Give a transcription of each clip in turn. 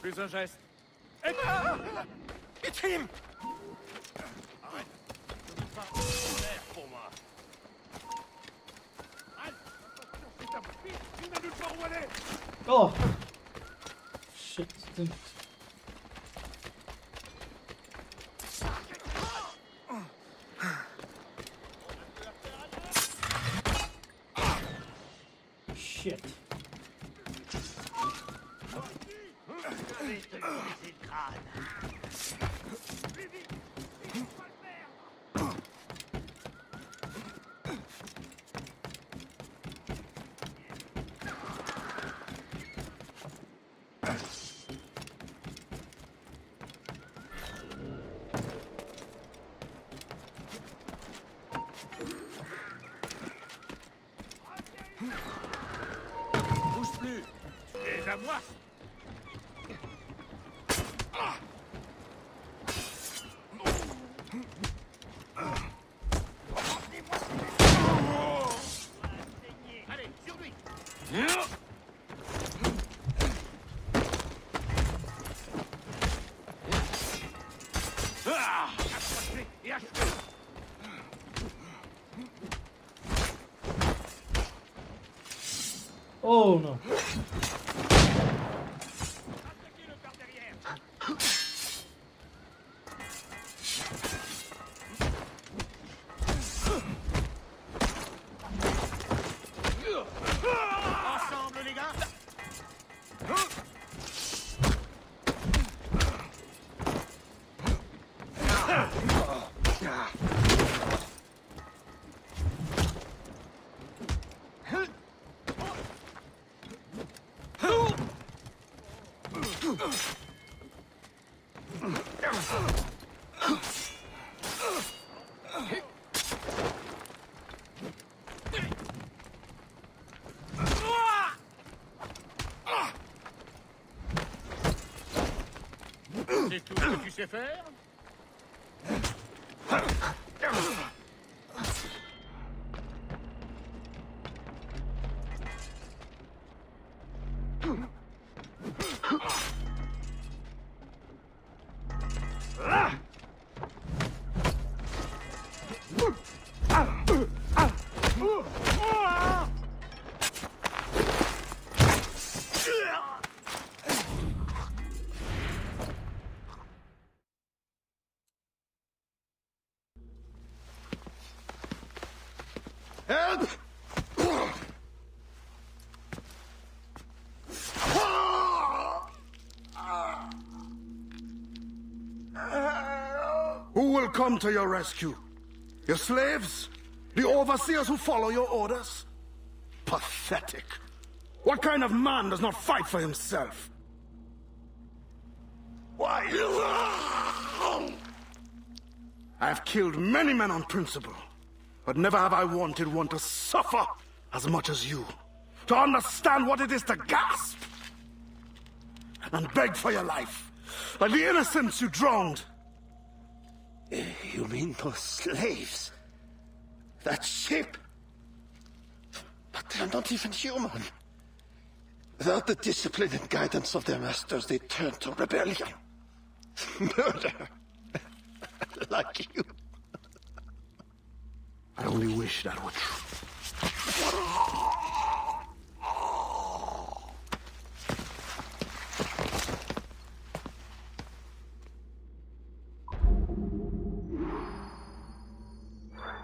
Plus un geste. It's him! Arrête. Je ne pas en l'air pour moi. Halt. C'est un fils. Il n'a nulle part où aller. Oh! Shit, stimmt. Shit. Bouge plus. Et à moi. Allez, sur lui. Accroche-les et achève. Oh non. Attaquez le par derrière. Ensemble, les gars. C'est tout ce que tu sais faire? Help! Who will come to your rescue? Your slaves? The overseers who follow your orders? Pathetic. What kind of man does not fight for himself? Why? I have killed many men on principle, but never have I wanted one to suffer as much as you. To understand what it is to gasp and beg for your life, like the innocents you drowned. You mean those slaves? That ship? But they're not even human. Without the discipline and guidance of their masters, they turn to rebellion. Murder. Like you. I only wish that were true.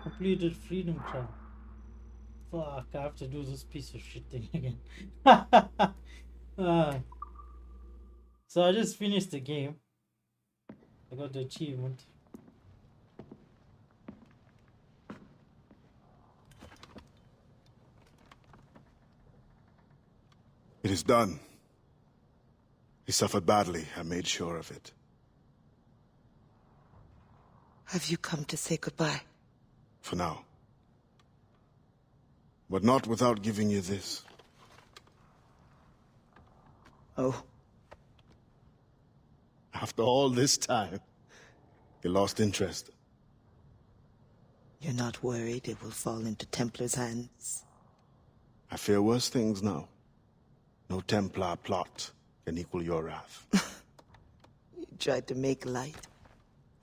Completed Freedom Club. Fuck, I have to do this piece of shit thing again. So I just finished the game. I got the achievement. It is done. He suffered badly. I made sure of it. Have you come to say goodbye? For now. But not without giving you this. Oh, After all this time, you lost interest. you're not worried it will fall into Templar's hands? I fear worse things now. No Templar plot can equal your wrath. You tried to make light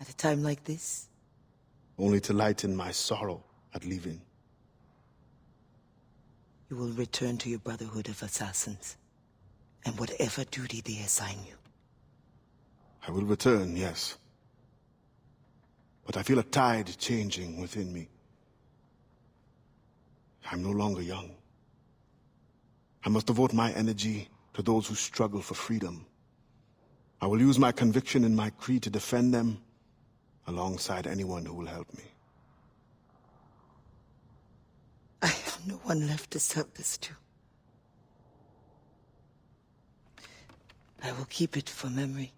at a time like this? Only to lighten my sorrow at leaving. You will return to your Brotherhood of Assassins, and whatever duty they assign you. I will return, yes. But I feel a tide changing within me. I'm no longer young. I must devote my energy to those who struggle for freedom. I will use my conviction and my creed to defend them alongside anyone who will help me. I have no one left to sell this to. I will keep it for memory.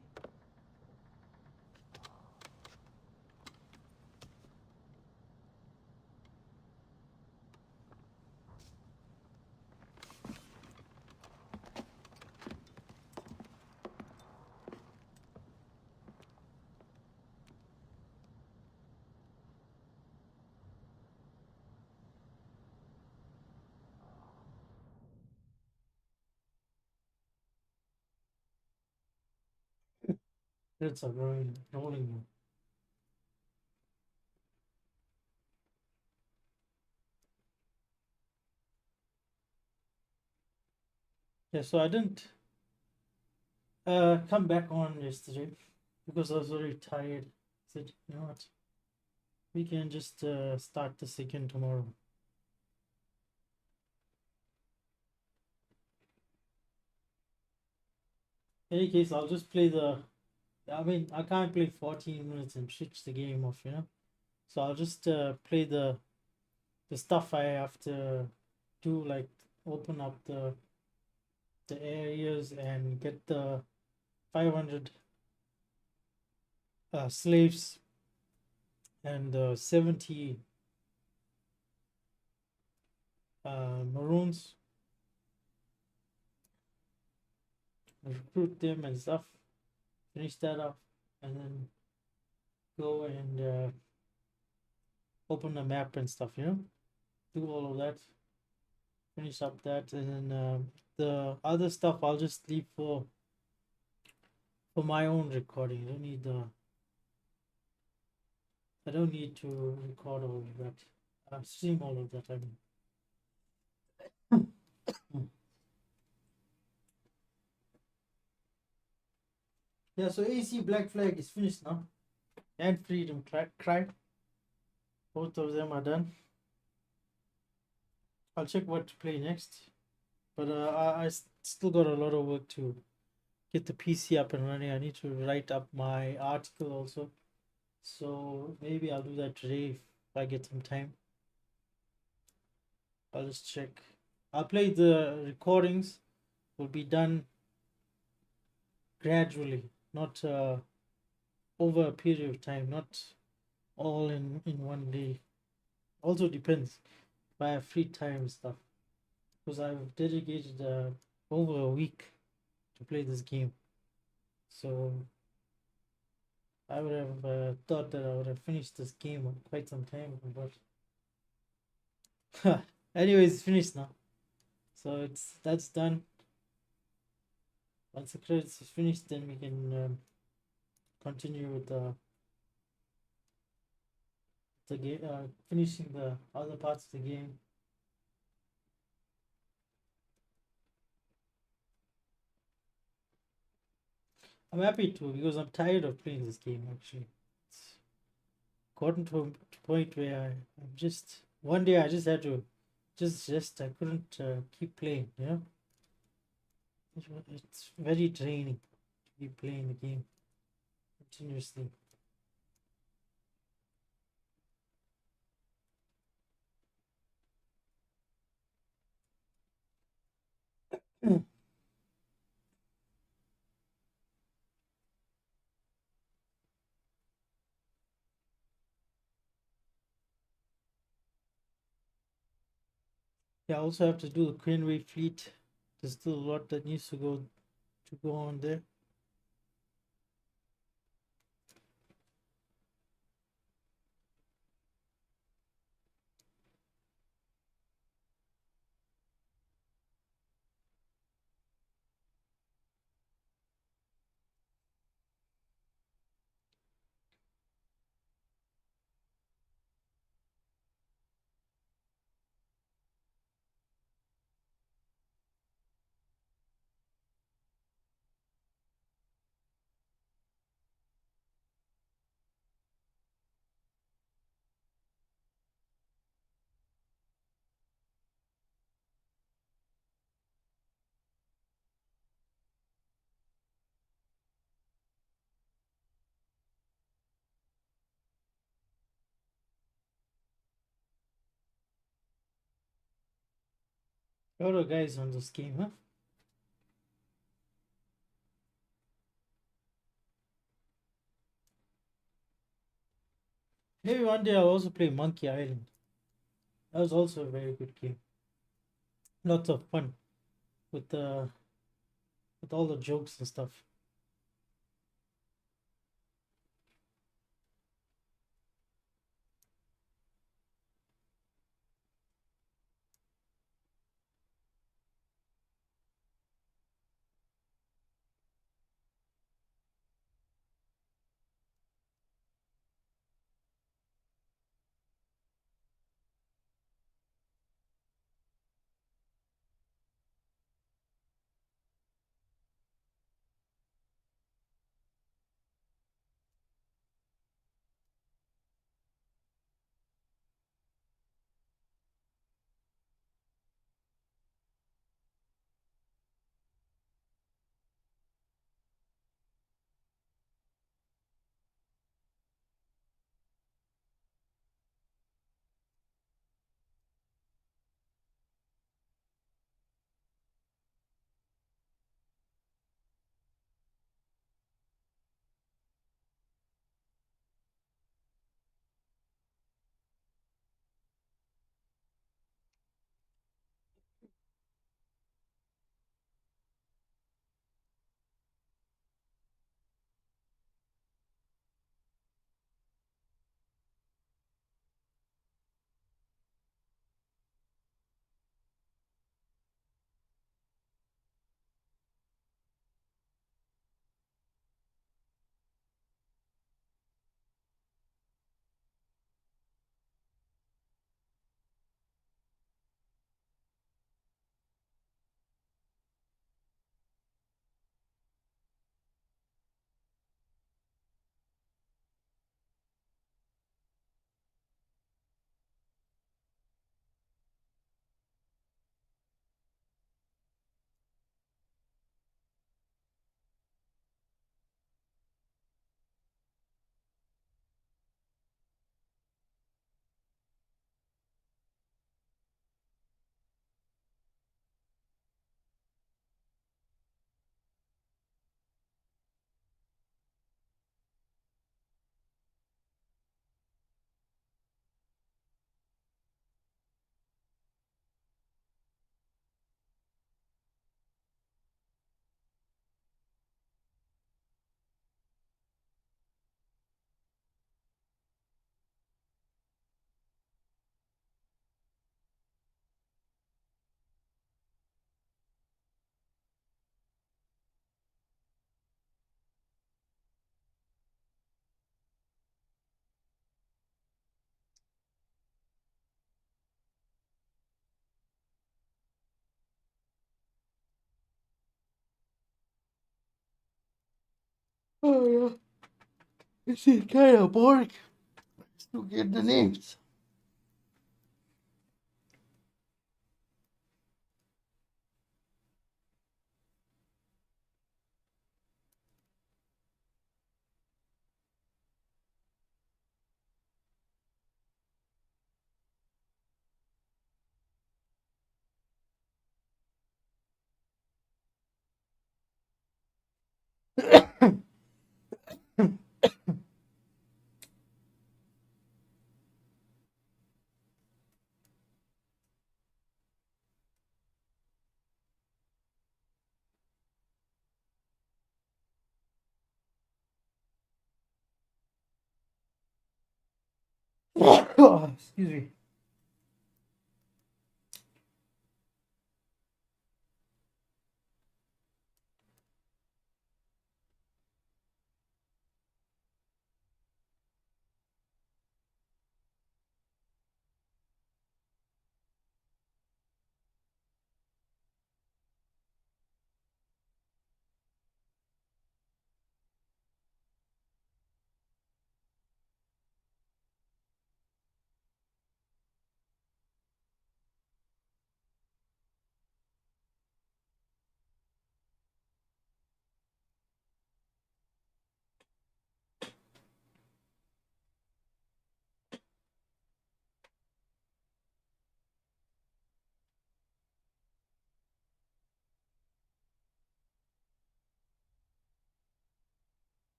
It's a rolling. Yeah, so I didn't come back on yesterday because I was very tired. I said, you know what? We can just start this again tomorrow. In any case, I'll just play I mean, I can't play 14 minutes and switch the game off, you know? So I'll just play the stuff I have to do, like open up the areas and get the 500 slaves and 70 maroons. Recruit them and stuff. Finish that up and then go and open the map and stuff, you know? Do all of that. Finish up that, and then the other stuff I'll just leave for my own recording. I don't need to record all of that. Stream all of that, I mean. Yeah, so AC Black Flag is finished now. And Freedom Cry. Both of them are done. I'll check what to play next. But I still got a lot of work to get the PC up and running. I need to write up my article also. So maybe I'll do that today if I get some time. I'll just check. I'll play the recordings. Will be done gradually, not over a period of time, not all in one day. Also depends if I have free time and stuff, because I've dedicated over a week to play this game. So I would have thought that I would have finished this game quite some time ago, but anyways, it's finished now. So that's done. Once the credits is finished, then we can continue with the game, finishing the other parts of the game. I'm happy to, because I'm tired of playing this game. Actually, it's gotten to a point where I'm just one day I just had to just I couldn't keep playing. You know, it's very draining to be playing the game continuously. Yeah, I also have to do the Kenway fleet. There's still a lot that needs to go on there. A lot of guys on this game, huh? Maybe one day I'll also play Monkey Island. That was also a very good game. Lots of fun with all the jokes and stuff. Oh yeah, this is kind of boring. Still get the names. Excuse me.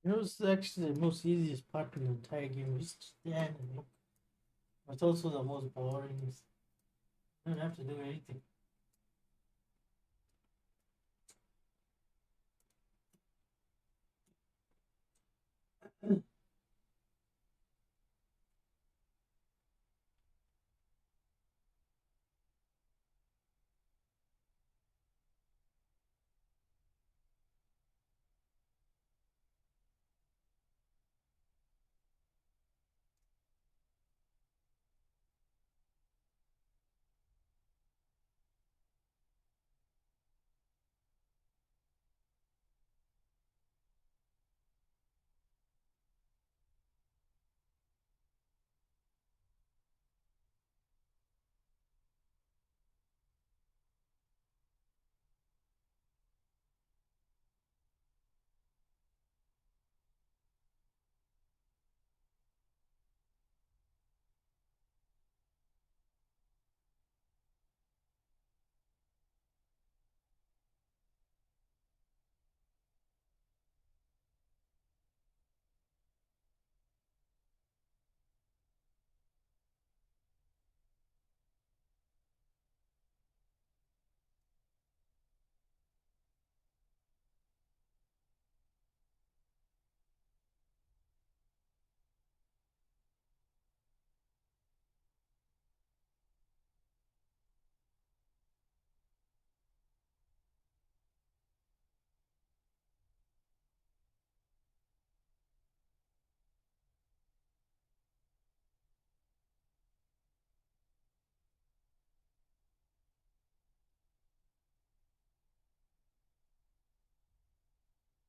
It was actually the most easiest part of the entire game, just stand and look. But it's also the most boring. You don't have to do anything.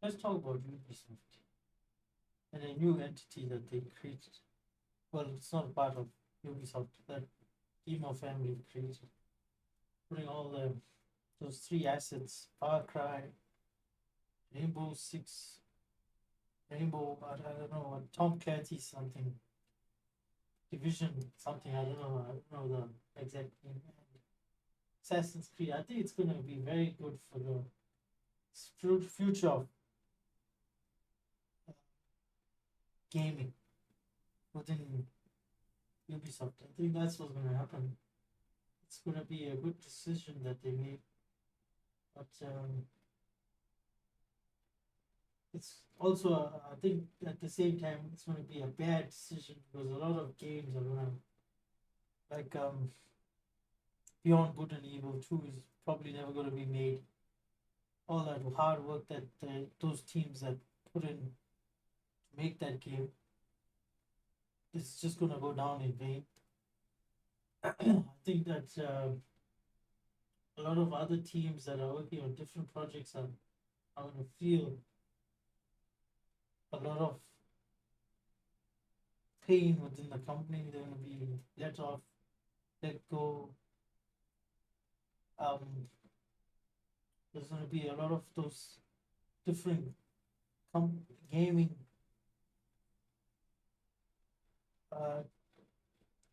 Let's talk about Ubisoft and a new entity that they created. Well, it's not part of Ubisoft that Emo family created. Putting all those three assets: Far Cry, Rainbow Six, Rainbow, I don't know, Tom Clancy something, Division something. I don't know the exact name. Assassin's Creed. I think it's going to be very good for the future of gaming within Ubisoft. I think that's what's going to happen. It's going to be a good decision that they made, but it's also I think at the same time it's going to be a bad decision because a lot of games are going to, like Beyond Good and Evil 2 is probably never going to be made. all that hard work that those teams that put in to make that game, it's just gonna go down in vain. I think that a lot of other teams that are working on different projects are gonna feel a lot of pain within the company. They're gonna be let off, let go. There's gonna be a lot of those different gaming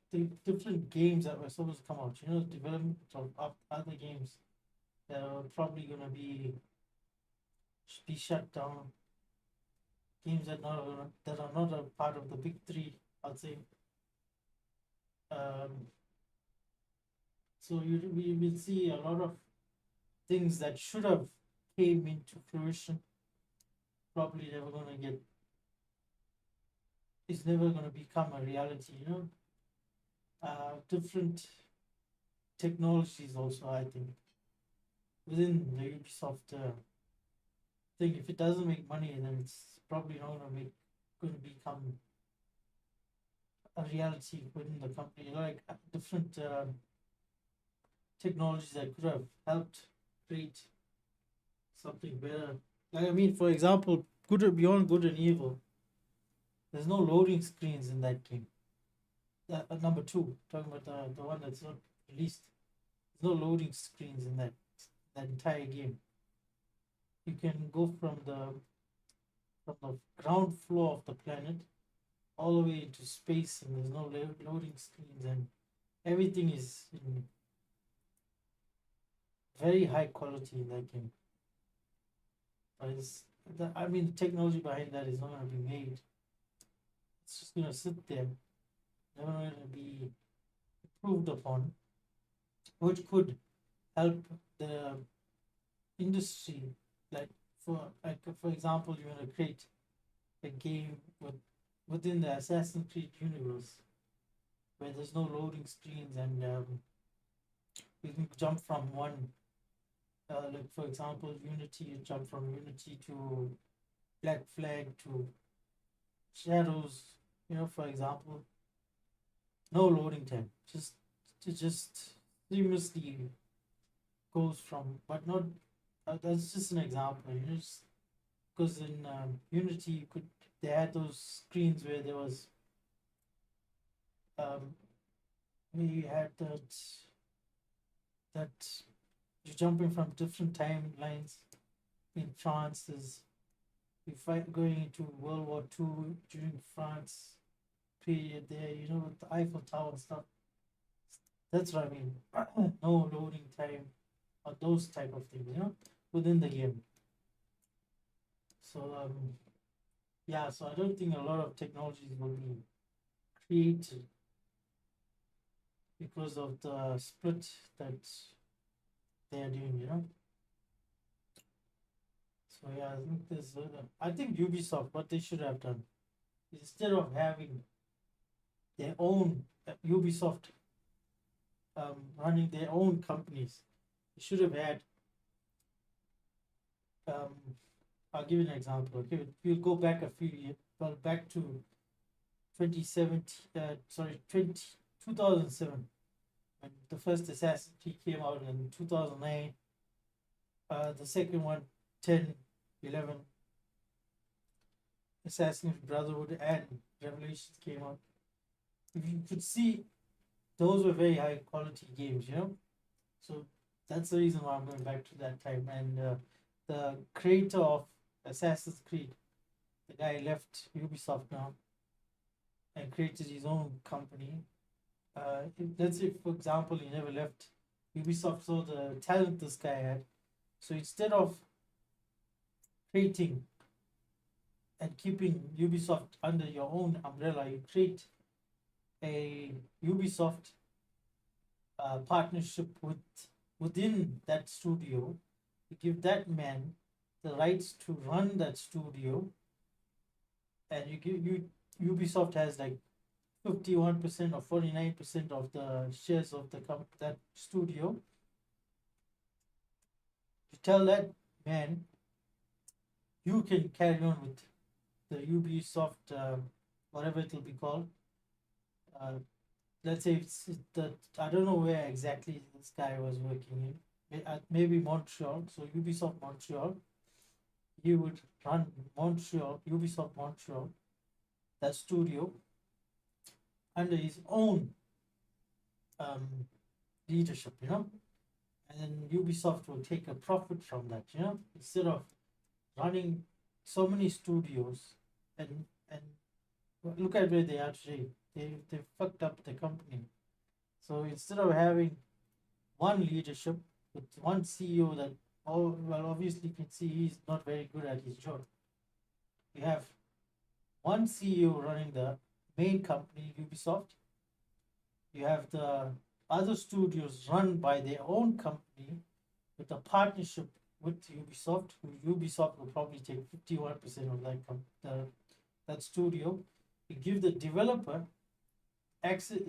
the different games that were supposed to come out. You know, development of other games that are probably gonna be shut down. Games that are not a part of the big three, I'd say. So we will see a lot of things that should have came into fruition. Probably never gonna get. It's never gonna become a reality. You know. Different technologies also, I think, within the Ubisoft thing. If it doesn't make money, then it's probably not going to become a reality within the company. Like different technologies that could have helped create something better. Like, I mean, for example, beyond good and evil, there's no loading screens in that game. Number 2, talking about the one that's not released. There's no loading screens in that entire game. You can go from the ground floor of the planet all the way into space, and there's no loading screens, and everything is in very high quality in that game. But the technology behind that is not going to be made. It's just going to sit there, never going to be improved upon, which could help the industry. For example, you want to create a game within the Assassin's Creed universe where there's no loading screens, and you can jump from one. Like for example, Unity, you jump from Unity to Black Flag to Shadows. You know, for example, no loading time. Just seamlessly goes from, but not. That's just an example. You know, because in Unity, they had those screens where there was where you had that you're jumping from different timelines. In France, you fight going into World War II during France period there, you know, with the Eiffel Tower and stuff. That's what I mean. No loading time or those type of things, you know, within the game. So so I don't think a lot of technologies will be created because of the split that they're doing, you know. So yeah, I think Ubisoft, what they should have done, instead of having their own Ubisoft running their own companies, they should have had. I'll give you an example. Okay, we'll go back a few years, back to 2007, when the first Assassin's Creed came out in 2009. The second one, 10, 11. Assassin's Brotherhood and Revelations came out. If you could see, those were very high quality games, you know. So that's the reason why I'm going back to that time. And the creator of Assassin's Creed, the guy left Ubisoft now and created his own company. Let's say, for example, he never left Ubisoft, saw the talent this guy had. So instead of creating and keeping Ubisoft under your own umbrella, you create a Ubisoft partnership within that studio. You give that man the rights to run that studio, and Ubisoft has like 51% or 49% of the shares of that studio. You tell that man, you can carry on with the Ubisoft, whatever it will be called. Let's say it's that I don't know where exactly this guy was working in. Maybe Montreal. So Ubisoft Montreal. He would run Ubisoft Montreal, that studio, under his own leadership, and then Ubisoft will take a profit from that, instead of running so many studios and look at where they are today. They fucked up the company. So instead of having one leadership with one CEO that obviously you can see he's not very good at his job. You have one CEO running the main company, Ubisoft. You have the other studios run by their own company with a partnership with Ubisoft. Ubisoft will probably take 51% of that studio. You give the developer access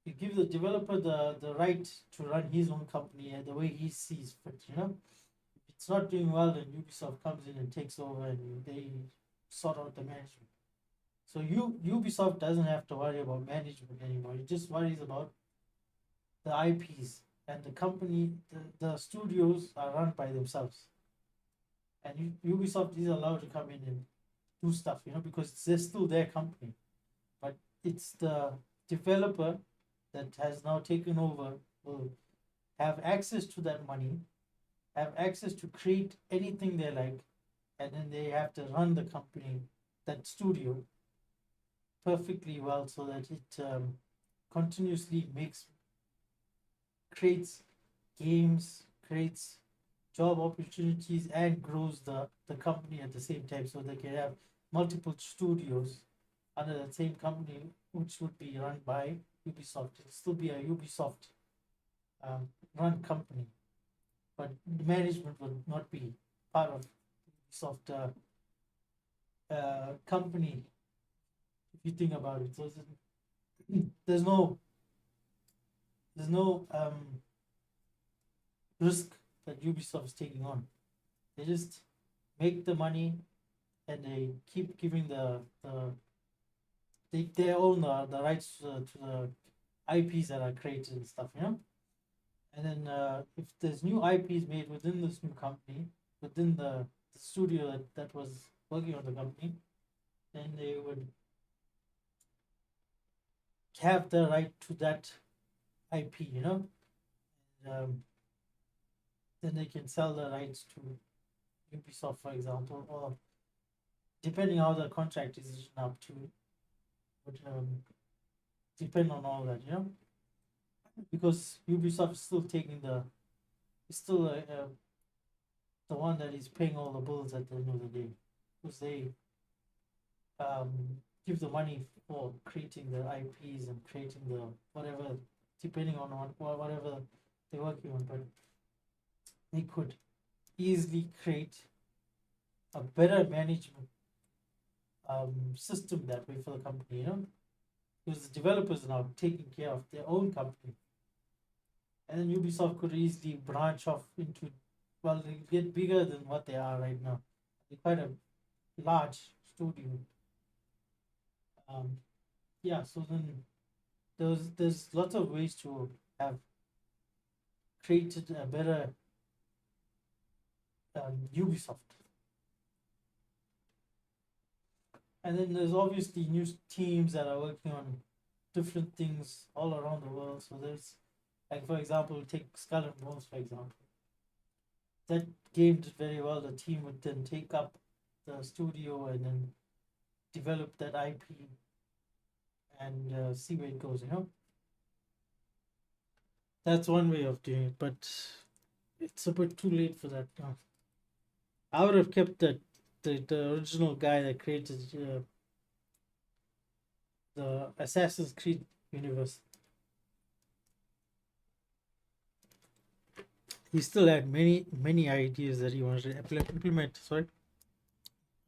you give the developer the right to run his own company the way he sees fit. If it's not doing well, then Ubisoft comes in and takes over and they sort out the management. So Ubisoft doesn't have to worry about management anymore. It just worries about the IPs, and the company, the studios are run by themselves. And Ubisoft is allowed to come in and do stuff, because they're still their company. But it's the developer that has now taken over will have access to that money, have access to create anything they like, and then they have to run the company, that studio, perfectly well so that it continuously creates games, creates job opportunities, and grows the company at the same time, so they can have multiple studios under the same company, which would be run by Ubisoft. It'll still be a Ubisoft run company, but the management will not be part of Ubisoft company, if you think about it. So there's no risk that Ubisoft is taking on. They just make the money and they keep giving they own the rights to the IPs that are created and stuff, And then if there's new IPs made within this new company, within the studio that was working on the company, then they would have the right to that IP, then they can sell the rights to Ubisoft, for example, or depending how the contract is written up to, would depend on all that, because Ubisoft is still taking the one that is paying all the bills at the end of the day, because they give the money for creating the IPs and creating the whatever, depending on whatever they're working on. But they could easily create a better management system that way for the company, because the developers are now taking care of their own company, and then Ubisoft could easily branch off into, they get bigger than what they are right now. They're quite a large studio. So then there's lots of ways to have created a better Ubisoft. And then there's obviously new teams that are working on different things all around the world. So there's, like, for example, take Skull and Bones, for example. That game did very well. The team would then take up the studio and then develop that IP and see where it goes, That's one way of doing it, but it's a bit too late for that now. I would have kept the original guy that created the Assassin's Creed universe. He still had many ideas that he wanted to implement. Sorry,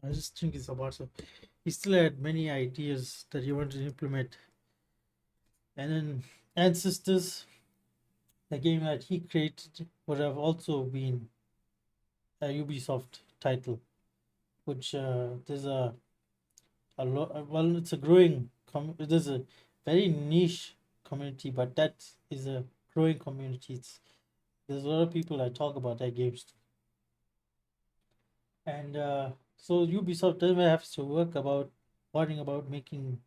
I was just drinking some water. He still had many ideas that he wanted to implement. And then Ancestors, the game that he created would have also been a Ubisoft title, which there's a lot. Well, it's a growing. There's a very niche community, but that is a growing community. There's a lot of people that talk about that games, and so Ubisoft doesn't have to worrying about making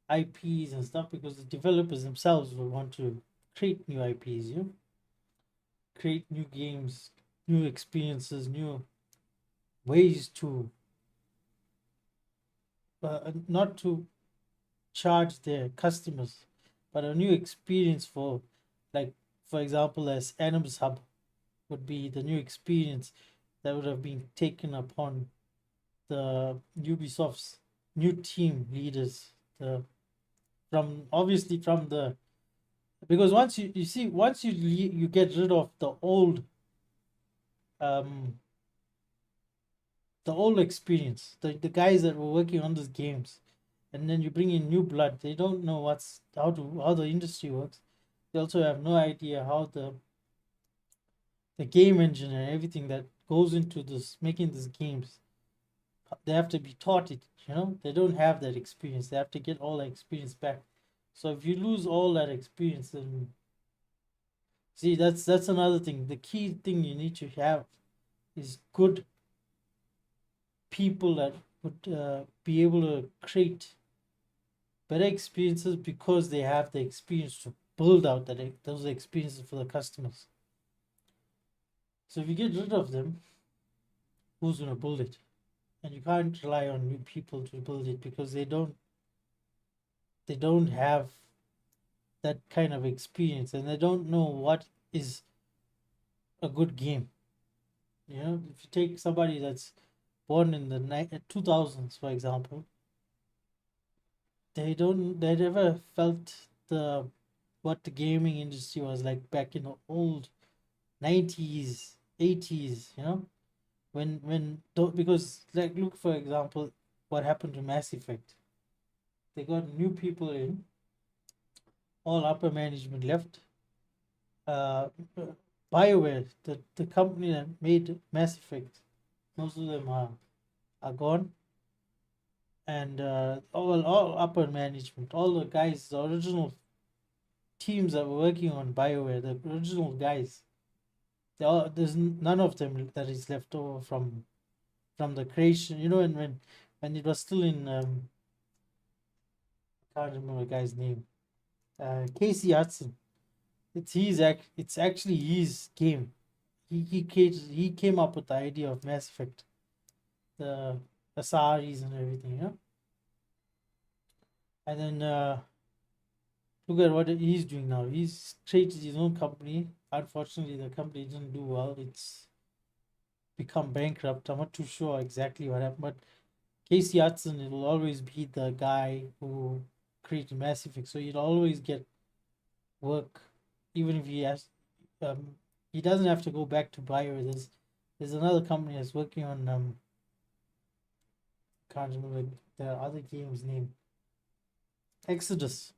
IPs and stuff, because the developers themselves will want to create new IPs, create new games, new experiences, new ways to not to charge their customers, but a new experience for, like, for example, as Adam's Hub would be the new experience that would have been taken upon the Ubisoft's new team leaders, from the, because once you get rid of the old experience, the guys that were working on these games, and then you bring in new blood. They don't know how the industry works. They also have no idea how the game engine and everything that goes into this making these games. They have to be taught it. They don't have that experience. They have to get all that experience back. So if you lose all that experience, then see, that's another thing. The key thing you need to have is good people that would be able to create better experiences, because they have the experience to build out those experiences for the customers. So if you get rid of them, who's going to build it? And you can't rely on new people to build it, because they don't have that kind of experience, and they don't know what is a good game. If you take somebody that's born in the 2000s, for example, they never felt what the gaming industry was like back in the old 90s, 80s, because, like, look, for example, what happened to Mass Effect. They got new people in, all upper management left. BioWare, the company that made Mass Effect, most of them are gone. And all upper management, all the guys, the original teams that were working on BioWare, the original guys, there's none of them that is left over from the creation. And when it was still in I can't remember the guy's name, Casey Hudson. It's actually his game. He came up with the idea of Mass Effect, the Asaris and everything, And then look at what he's doing now. He's created his own company. Unfortunately, the company didn't do well. It's become bankrupt. I'm not too sure exactly what happened, but Casey Hudson will always be the guy who created Mass Effect, so he'll always get work, even if he has. He doesn't have to go back to BioWare. There's another company that's working on can't remember the other game's name. Exodus.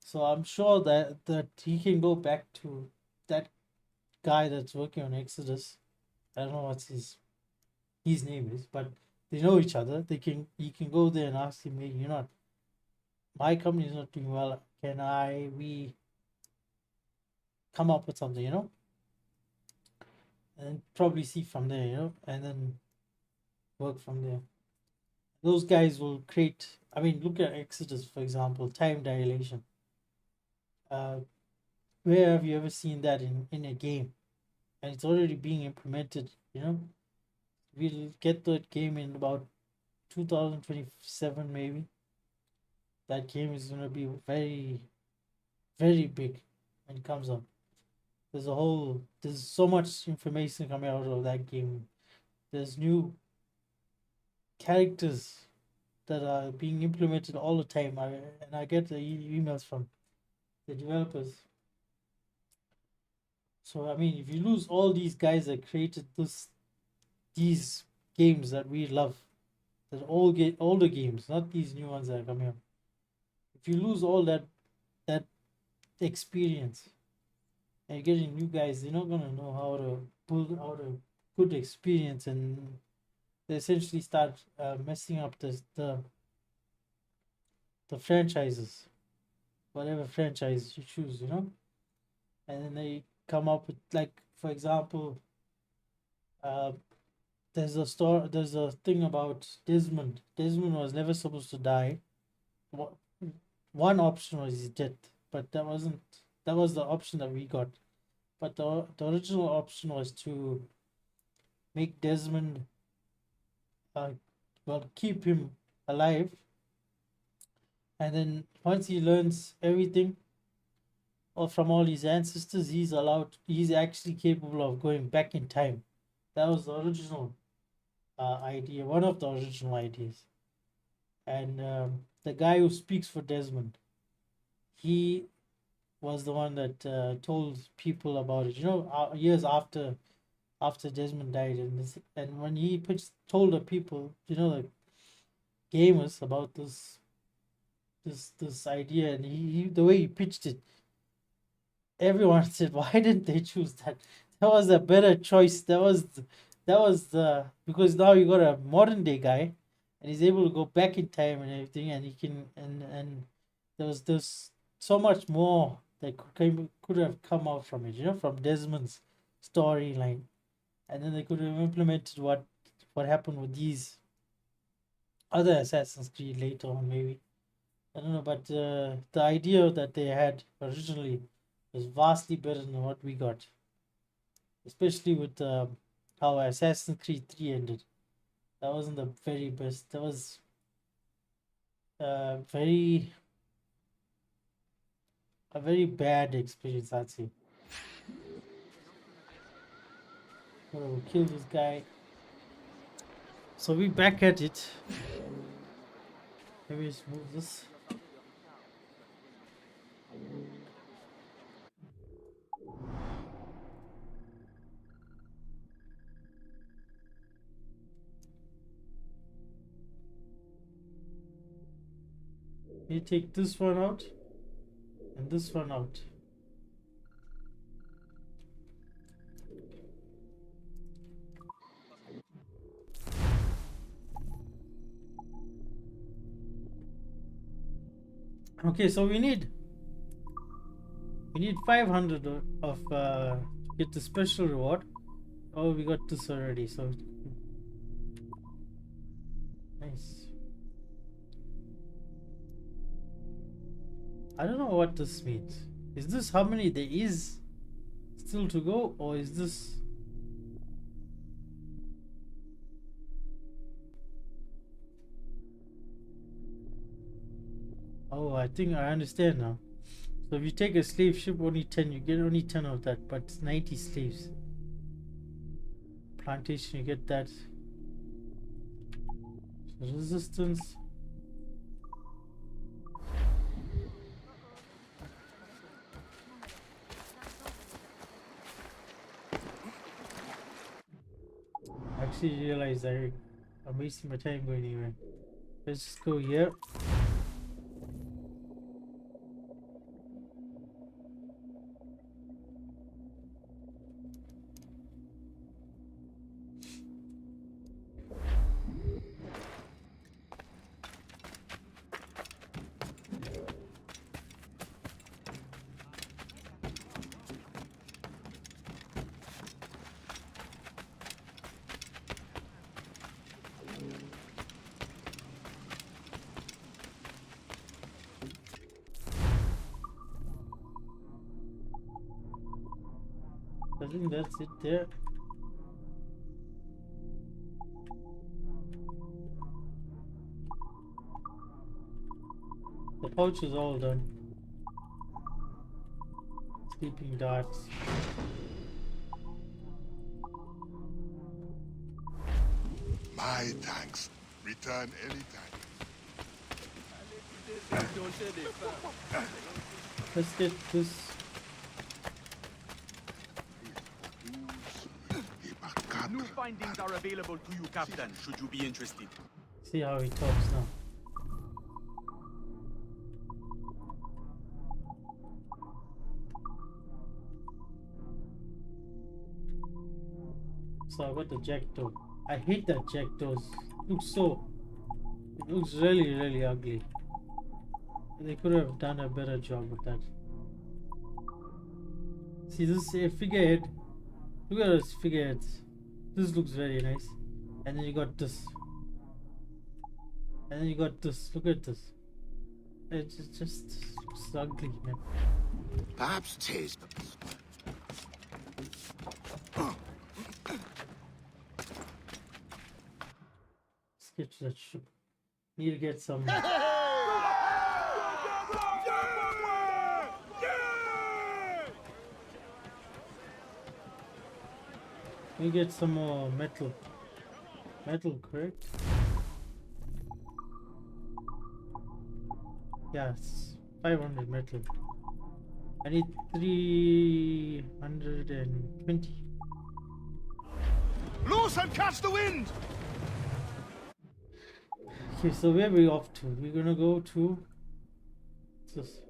So I'm sure that he can go back to that guy that's working on Exodus. I don't know what his name is, but they know each other. He can go there and ask him, hey, my company is not doing well. Can we come up with something, and probably see from there, and then work from there. Those guys will create. I mean, look at Exodus, for example, time dilation. Where have you ever seen that in a game? And it's already being implemented, We'll get that game in about 2027, maybe. That game is going to be very, very big when it comes out. There's so much information coming out of that game. There's new characters that are being implemented all the time. I get the emails from the developers. So I mean, if you lose all these guys that created these games that we love, that all get older games, not these new ones that are coming up. If you lose all that experience, and you're getting new guys, they're not gonna know how to build out a good experience, and they essentially start messing up the franchises, whatever franchise you choose, and then they come up with, like, for example, there's a thing about Desmond. Desmond was never supposed to die. One option was his death, but that was the option that we got. But the original option was to make Desmond, keep him alive, and then once he learns everything from all his ancestors, he's actually capable of going back in time. That was the original idea, one of the original ideas. And the guy who speaks for Desmond, he was the one that told people about it, years after Desmond died, and when he told the people, the gamers, about this idea, and he the way he pitched it, everyone said, why didn't they choose that? That was a better choice. That was the because now you got a modern day guy, and he's able to go back in time and everything, and he can and there's so much more that could have come out from it, from Desmond's storyline, and then they could have implemented what happened with these other Assassin's Creed later on, maybe. I don't know, but the idea that they had originally was vastly better than what we got, especially with how Assassin's Creed 3 ended. That wasn't the very best. That was a very bad experience, I'd say. We'll kill this guy. So we back at it. Maybe let's move this. You take this one out and this one out. Okay, so we need 500 of get the special reward. Oh, we got this already, so nice. I don't know what this means. Is this how many there is still to go, or is this... Oh, I think I understand now. So if you take a slave ship, only 10, you get only 10 of that, but it's 90 slaves. Plantation, you get that. So resistance. I actually realized I'm wasting my time going anywhere. Let's just go here. I think that's it there. The pouch is all done. Sleeping darts. My thanks. Return anytime. Let's get this. New findings are available to you, Captain, should you be interested. See how he talks now. So I got the jackdaw. I hate that jackdaw. It looks really, really ugly. They could have done a better job with that. See, this is a figurehead. Look at those figureheads. This looks very nice. And then you got this. And then you got this. Look at this. It just looks ugly, man. Perhaps tis. Let's get to that ship. Need to get some. We get some more metal. Metal, correct? Yeah, it's 500 metal. I need 320. Loose and catch the wind! Okay, so where are we off to? We're gonna go to this.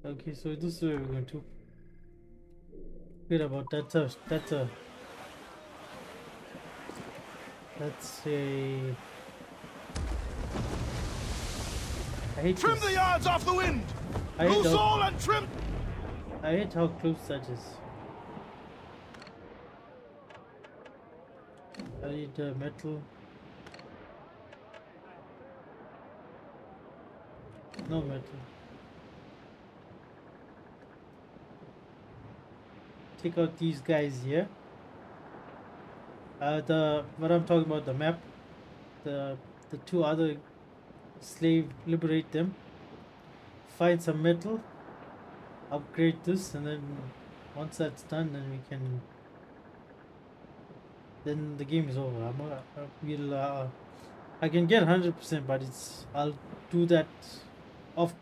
Okay, so this is where we're going to. Forget about that. That's a. I hate Trim this. the yards off the wind! I hate Loose how- all and trim! I hate how close that is. I need metal. No metal. Take out these guys here. What I'm talking about, the map. The two other slave, liberate them. Find some metal. Upgrade this, and then once that's done, then we can. Then the game is over. I can get 100%, but I'll do that off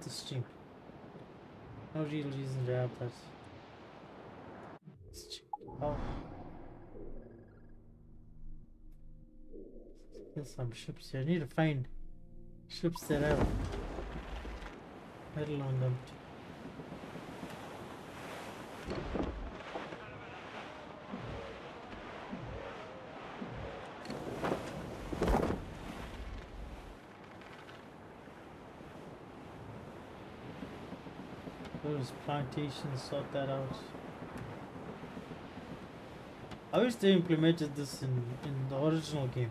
the stream. No real reason to have that. Let's check it out. There's some ships here. I need to find ships that have metal on them. Those plantations, sort that out. I wish they implemented this in the original game.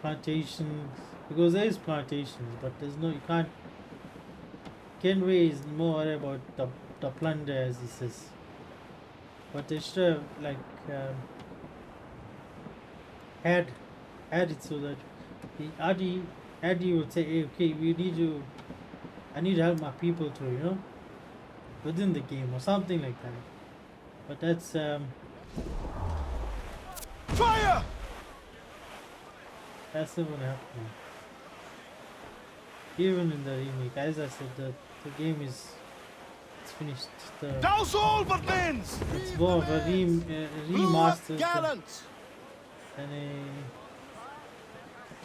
Plantations, because there is plantations, but there's no, you can't. Kenway is more worried about the plunder, as he says. But they should have like had it so that the Addy would say, hey, okay, I need to help my people through, within the game or something like that. But that's Fire! that's not gonna happen. Even in the remake, as I said, the game it's finished. Douse all but lanes! It's more of a remaster Gallant! than a.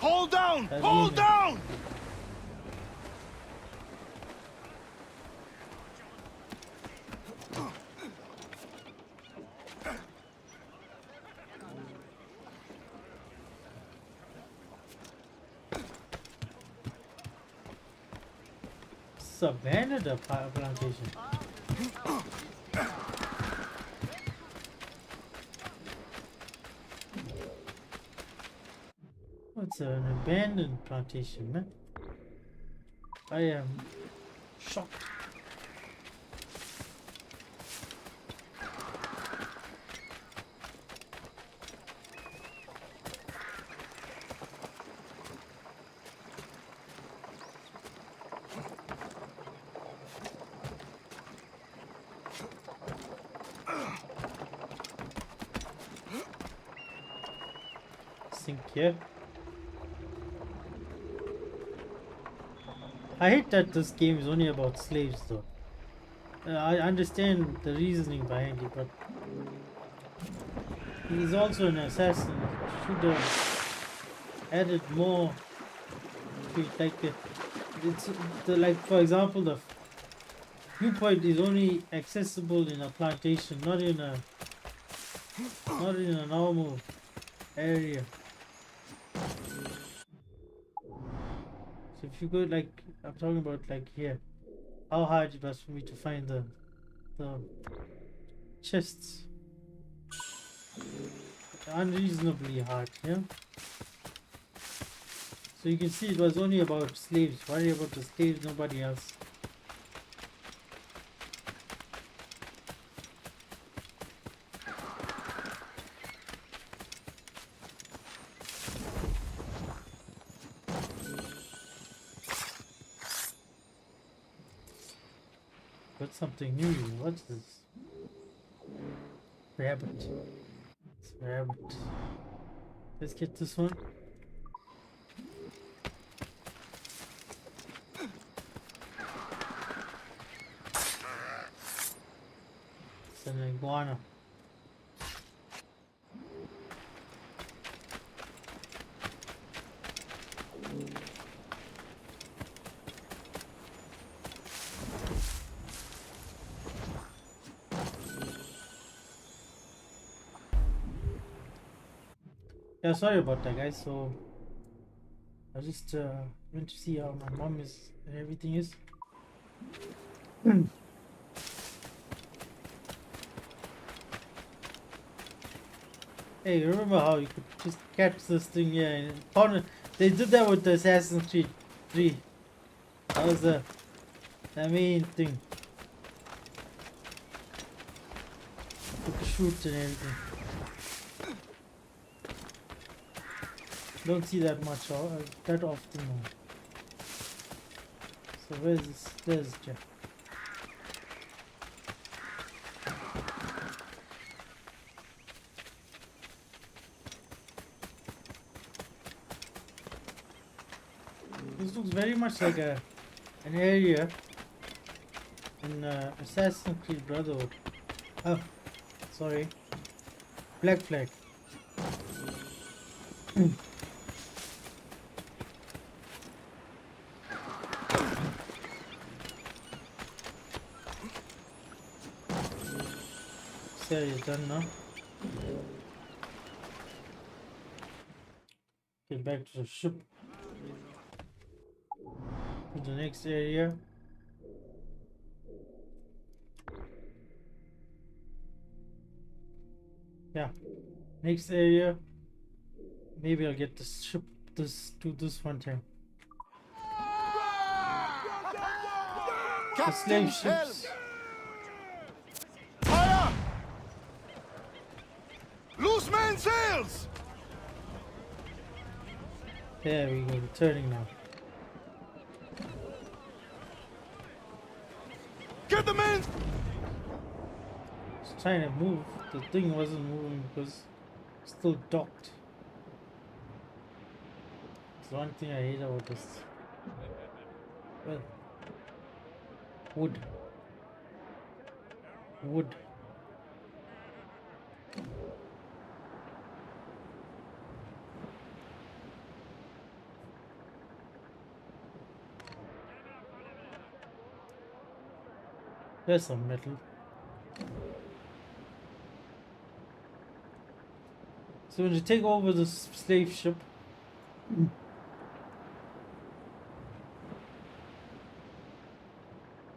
Hold down! That's Hold easy. down! It's abandoned a plantation. What's an abandoned plantation, man? I am shocked. Sink here. I hate that this game is only about slaves, though. I understand the reasoning behind it, but he's also an assassin. He should have added more to it. Like it's like, for example, the viewpoint is only accessible in a plantation, not in a normal area. So if you go, like, I'm talking about like here, how hard it was for me to find the chests. Unreasonably hard, yeah. So you can see it was only about slaves. Worry about the slaves, nobody else. Got something new. What's this? Rabbit. It's a rabbit. Let's get this one. It's an iguana. Yeah, sorry about that, guys. So I just went to see how my mom is and everything is. Hey, remember how you could just catch this thing here and found it? They did that with the Assassin's Creed 3. That was the main thing. You could shoot and everything. Don't see that much that often now. So where's this? There's Jeff. This looks very much like an area in Assassin's Creed Brotherhood. Oh, sorry. Black Flag. So you're done now. Get back to the ship. To the next area. Yeah. Next area. Maybe I'll get this ship do this one time. The slave ships. Fire! Loose man sails! There we go, returning now. Get the men! It's trying to move. The thing wasn't moving because it's still docked. It's one thing I hate about this. Well, wood. Wood. There's some metal. So when you take over the slave ship,